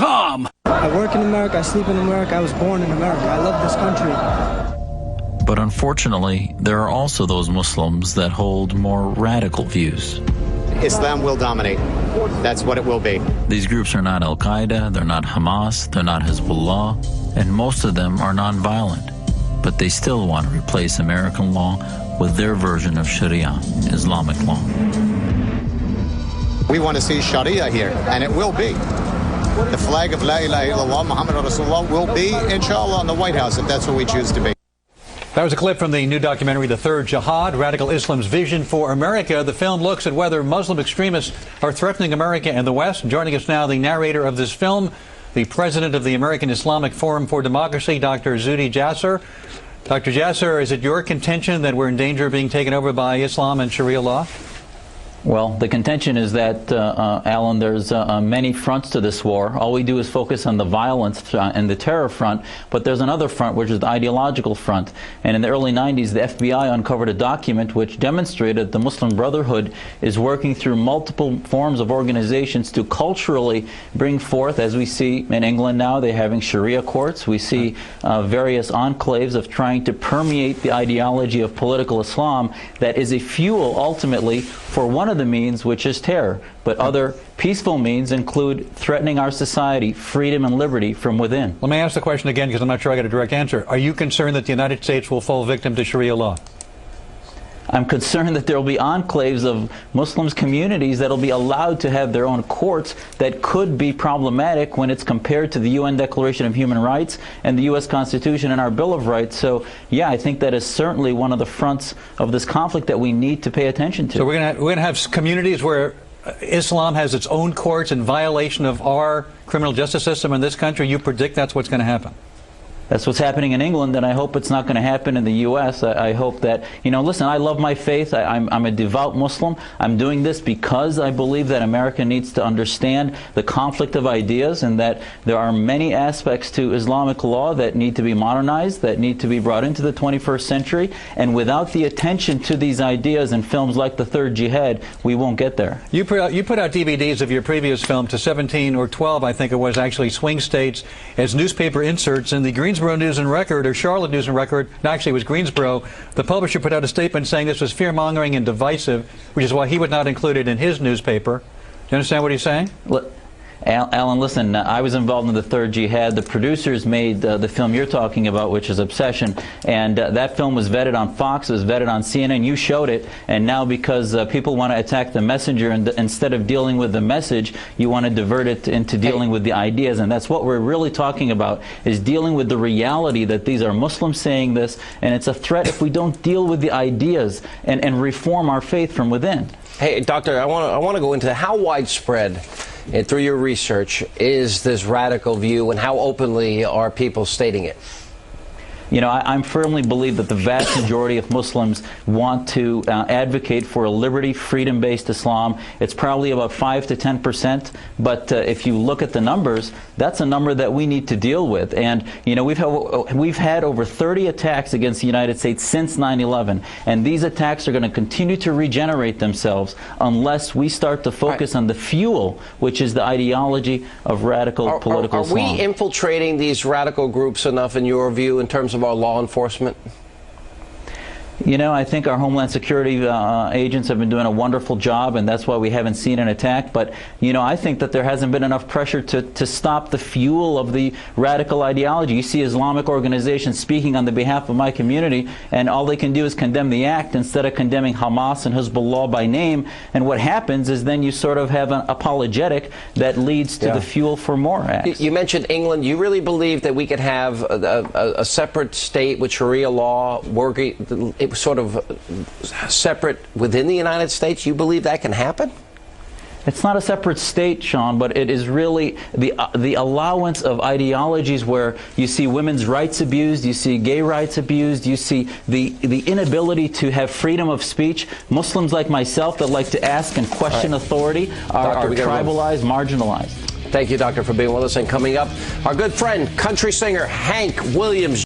calm. I work in America, I sleep in America, I was born in America. I love this country. But unfortunately, there are also those Muslims that hold more radical views. Islam will dominate. That's what it will be. These groups are not Al-Qaeda, they're not Hamas, they're not Hezbollah, and most of them are nonviolent. But they still want to replace American law with their version of Sharia, Islamic law. We want to see Sharia here, and it will be. The flag of La ilaha illallah, Muhammad Rasulullah, will be, inshallah, in the White House if that's what we choose to be. That was a clip from the new documentary, The Third Jihad, Radical Islam's Vision for America. The film looks at whether Muslim extremists are threatening America and the West. Joining us now, the narrator of this film, the president of the American Islamic Forum for Democracy, Dr. Zuhdi Jasser. Dr. Jasser, is it your contention that we're in danger of being taken over by Islam and Sharia law? Well, the contention is that, Alan, there's many fronts to this war. All we do is focus on the violence and the terror front, but there's another front, which is the ideological front. And in the early 90s, the FBI uncovered a document which demonstrated the Muslim Brotherhood is working through multiple forms of organizations to culturally bring forth, as we see in England now, they're having Sharia courts. We see various enclaves of trying to permeate the ideology of political Islam that is a fuel, ultimately, for one of the means, which is terror. But other peaceful means include threatening our society, freedom and liberty from within. Let me ask the question again, because I'm not sure I got a direct answer. Are you concerned that the United States will fall victim to Sharia law? I'm concerned that there will be enclaves of Muslims communities that will be allowed to have their own courts that could be problematic when it's compared to the UN Declaration of Human Rights and the U.S. Constitution and our Bill of Rights. So, yeah, I think that is certainly one of the fronts of this conflict that we need to pay attention to. So we're going to have communities where Islam has its own courts in violation of our criminal justice system in this country. You predict that's what's going to happen? That's what's happening in England, and I hope it's not going to happen in the U.S. I hope that, you know, listen, I love my faith. I'm a devout Muslim. I'm doing this because I believe that America needs to understand the conflict of ideas and that there are many aspects to Islamic law that need to be modernized, that need to be brought into the 21st century. And without the attention to these ideas in films like The Third Jihad, we won't get there. You put out DVDs of your previous film to 17 or 12, I think it was, actually, swing states as newspaper inserts in the Greensboro News and Record, or Charlotte News and Record. No, actually, it was Greensboro. The publisher put out a statement saying this was fear-mongering and divisive, which is why he would not include it in his newspaper. Do you understand what he's saying? Alan, listen, I was involved in The Third Jihad. The producers made the film you're talking about, which is Obsession, and that film was vetted on Fox, it was vetted on CNN. You showed it, and now because people want to attack the messenger, and instead of dealing with the message, you want to divert it into dealing with the ideas, and that's what we're really talking about, is dealing with the reality that these are Muslims saying this, and it's a threat if we don't deal with the ideas and reform our faith from within. Hey, Doctor, I want to go into how widespread, and through your research, is this radical view, and how openly are people stating it? You know, I firmly believe that the vast majority of Muslims want to advocate for a liberty, freedom-based Islam. It's probably about 5 to 10%, but if you look at the numbers, that's a number that we need to deal with. And, you know, we've had over 30 attacks against the United States since 9/11, and these attacks are going to continue to regenerate themselves unless we start to focus on the fuel, which is the ideology of radical political Islam. Are we infiltrating these radical groups enough, in your view, in terms of our law enforcement? You know, I think our Homeland Security agents have been doing a wonderful job, and that's why we haven't seen an attack. But, you know, I think that there hasn't been enough pressure to stop the fuel of the radical ideology. You see Islamic organizations speaking on the behalf of my community, and all they can do is condemn the act instead of condemning Hamas and Hezbollah by name. And what happens is then you sort of have an apologetic that leads to the fuel for more acts. You mentioned England. You really believe that we could have a separate state with Sharia law working sort of separate within the United States? You believe that can happen? It's not a separate state, Sean, but it is really the allowance of ideologies where you see women's rights abused, you see gay rights abused, you see the inability to have freedom of speech. Muslims like myself that like to ask and question authority are tribalized, marginalized. Thank you, Doctor, for being with us. And coming up, our good friend, country singer Hank Williams.